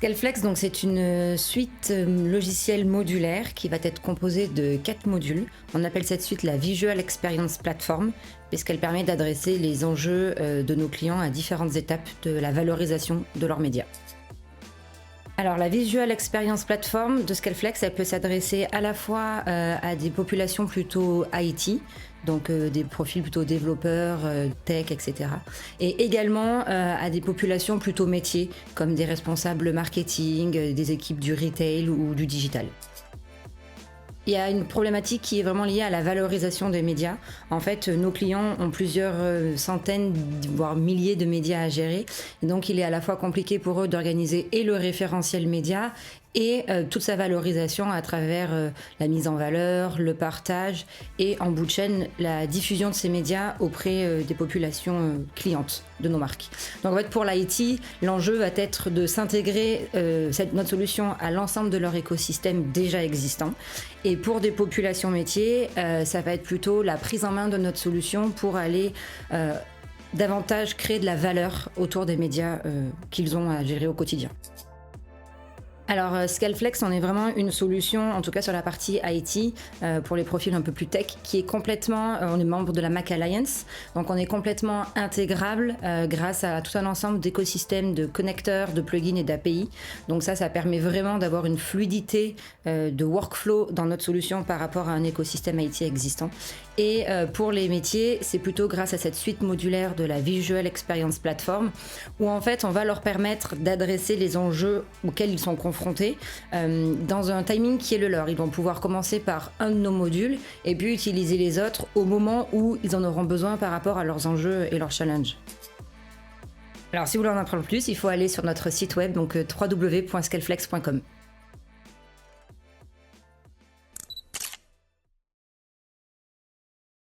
Scaleflex, donc c'est une suite logicielle modulaire qui va être composée de 4 modules. On appelle cette suite la Visual Experience Platform, puisqu'elle permet d'adresser les enjeux de nos clients à différentes étapes de la valorisation de leurs médias. Alors la Visual Experience Platform de Scaleflex, elle peut s'adresser à la fois à des populations plutôt IT, donc des profils plutôt développeurs, tech, etc. Et également à des populations plutôt métiers, comme des responsables marketing, des équipes du retail ou du digital. Il y a une problématique qui est vraiment liée à la valorisation des médias. En fait, nos clients ont plusieurs centaines, voire milliers de médias à gérer. Et donc, il est à la fois compliqué pour eux d'organiser et le référentiel média et toute sa valorisation à travers la mise en valeur, le partage et en bout de chaîne, la diffusion de ces médias auprès des populations clientes de nos marques. Donc en fait, pour l'IT, l'enjeu va être de s'intégrer notre solution à l'ensemble de leur écosystème déjà existant. Et pour des populations métiers, ça va être plutôt la prise en main de notre solution pour aller davantage créer de la valeur autour des médias qu'ils ont à gérer au quotidien. Alors Scaleflex, on est vraiment une solution, en tout cas sur la partie IT, pour les profils un peu plus tech, qui est complètement, on est membre de la Mac Alliance, donc on est complètement intégrable grâce à tout un ensemble d'écosystèmes de connecteurs, de plugins et d'API. Donc ça permet vraiment d'avoir une fluidité de workflow dans notre solution par rapport à un écosystème IT existant. Et pour les métiers, c'est plutôt grâce à cette suite modulaire de la Visual Experience Platform, où en fait on va leur permettre d'adresser les enjeux auxquels ils sont confrontés dans un timing qui est le leur. Ils vont pouvoir commencer par un de nos modules et puis utiliser les autres au moment où ils en auront besoin par rapport à leurs enjeux et leurs challenges. Alors si vous voulez en apprendre plus, il faut aller sur notre site web, donc www.scaleflex.com.